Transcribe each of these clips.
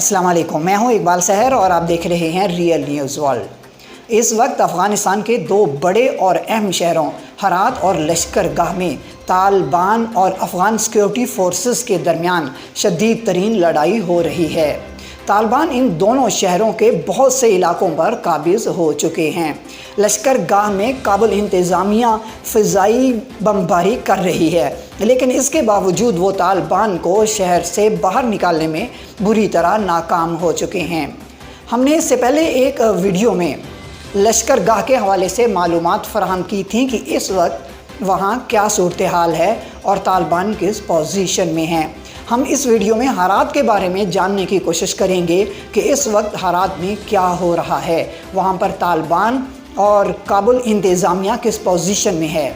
अस्सलाम वालेकुम, मैं हूं इकबाल सहर और आप देख रहे हैं रियल न्यूज़ वर्ल्ड। इस वक्त अफ़गानिस्तान के दो बड़े और अहम शहरों हरात और लश्करगाह में तालिबान और अफ़गान सिक्योरिटी फोर्सेस के दरमियान शदीद तरीन लड़ाई हो रही है। तालिबान इन दोनों शहरों के बहुत से इलाकों पर काबिज़ हो चुके हैं। लश्करगाह में काबुल इंतज़ामिया फ़िज़ाई बमबारी कर रही है, लेकिन इसके बावजूद वो तालिबान को शहर से बाहर निकालने में बुरी तरह नाकाम हो चुके हैं। हमने इससे पहले एक वीडियो में लश्करगाह के हवाले से मालूमात फराहम की थी कि इस वक्त वहाँ क्या सूरत हाल है और तालिबान किस पोजीशन में हैं। हम इस वीडियो में हरात के बारे में जानने की कोशिश करेंगे कि इस वक्त हरात में क्या हो रहा है, वहाँ पर तालिबान और काबुल इंतज़ामिया किस पोजीशन में है।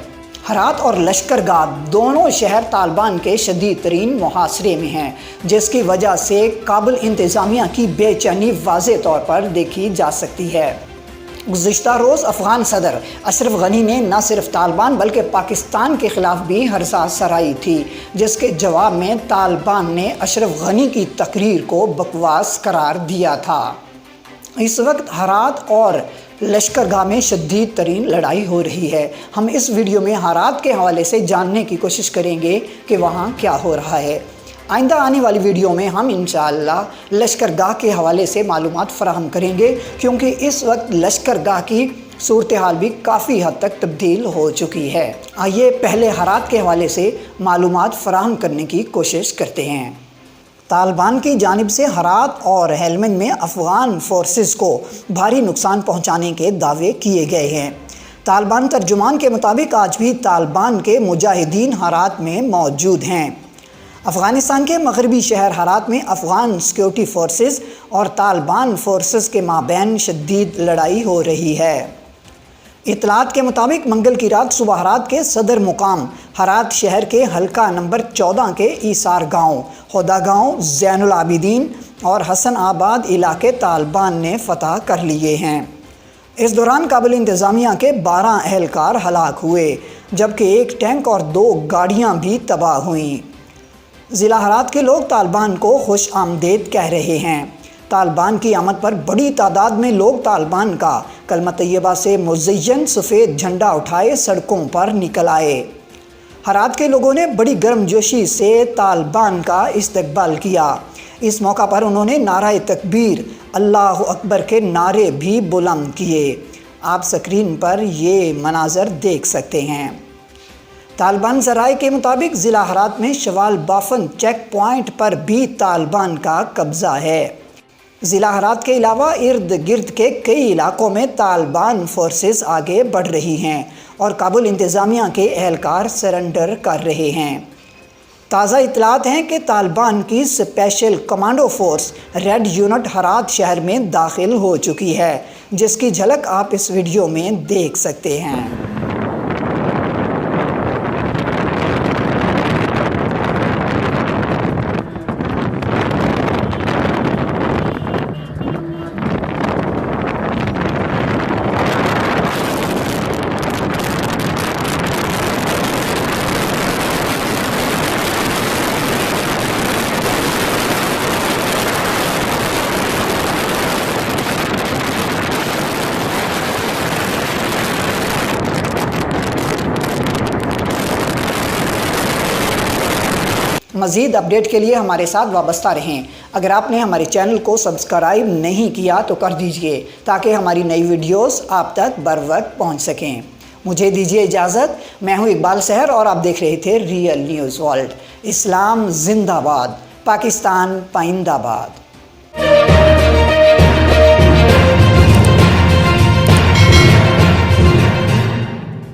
हरात और लश्करगाह दोनों शहर तालिबान के शदीद तरीन मुहासरे में हैं, जिसकी वजह से काबुल इंतज़ामिया की बेचैनी वाज़ेह तौर पर देखी जा सकती है। गुज़िश्ता रोज़ अफ़गान सदर अशरफ गनी ने न सिर्फ तालिबान बल्कि पाकिस्तान के ख़िलाफ़ भी हरसा सराई थी, जिसके जवाब में तालिबान ने अशरफ गनी की तकरीर को बकवास करार दिया था। इस वक्त हरात और लश्करगाह में शदीद तरीन लड़ाई हो रही है। हम इस वीडियो में हरात के हवाले से जानने की कोशिश करेंगे कि वहाँ क्या हो रहा है। आइंदा आने वाली वीडियो में हम इंशाअल्लाह लश्करगाह के हवाले से मालूमात फ़राहम करेंगे, क्योंकि इस वक्त लश्करगाह की सूरत हाल भी काफ़ी हद तक तब्दील हो चुकी है। आइए पहले हरात के हवाले से मालूमात फ़राहम करने की कोशिश करते हैं। तालिबान की जानिब से हरात और हेलमंद में अफ़गान फोर्सेस को भारी नुकसान पहुँचाने के दावे किए गए हैं। तालिबान तर्जुमान के मुताबिक आज भी तालिबान के मुजाहिदीन हरात में मौजूद हैं। अफ़गानिस्तान के मगरबी शहर हरात में अफ़गान सिक्योरिटी फोर्सेस और तालिबान फोर्सेस के माबैन शदीद लड़ाई हो रही है। इतलात के मुताबिक मंगल की रात सुबह हरात के सदर मुकाम हरात शहर के हल्का नंबर 14 के ईसार गाँव, खुदा गाँव, ज़ैनुल आबिदीन और हसन आबाद इलाके तालिबान ने फ़तह कर लिए हैं। इस दौरान काबुल इंतज़ामिया के 12 अहलकार हलाक हुए, जबकि एक टैंक और 2 गाड़ियाँ भी तबाह हुईं। ज़िला हरात के लोग तालिबान को खुश आमदेद कह रहे हैं। तालिबान की आमद पर बड़ी तादाद में लोग तालिबान का कलमा तैयबा से मुज़य्यन सफ़ेद झंडा उठाए सड़कों पर निकल आए। हरात के लोगों ने बड़ी गर्मजोशी से तालिबान का इस्तकबाल किया। इस मौका पर उन्होंने नारा तकबीर, अल्लाह अकबर के नारे भी बुलंद किए। आप स्क्रीन पर ये मनाज़र देख सकते हैं। तालिबान ज़राए के मुताबिक ज़िला हरात में शवाल बाफन चेक पॉइंट पर भी तालिबान का कब्ज़ा है। ज़िला हरात के अलावा इर्द गिर्द के कई इलाकों में तालिबान फोर्सेस आगे बढ़ रही हैं और काबुल इंतज़ामिया के एहलकार सरेंडर कर रहे हैं। ताज़ा इतलात हैं कि तालिबान की special commando force red unit Herat शहर में दाखिल हो चुकी है, जिसकी झलक आप इस वीडियो में देख सकते हैं। मज़ीद अपडेट के लिए हमारे साथ वाबस्ता रहें। अगर आपने हमारे चैनल को सब्सक्राइब नहीं किया तो कर दीजिए, ताकि हमारी नई वीडियोस आप तक बर वक्त पहुँच सकें। मुझे दीजिए इजाज़त। मैं हूँ इकबाल सहर और आप देख रहे थे रियल न्यूज़ वर्ल्ड। इस्लाम जिंदाबाद, पाकिस्तान पाइंदाबाद।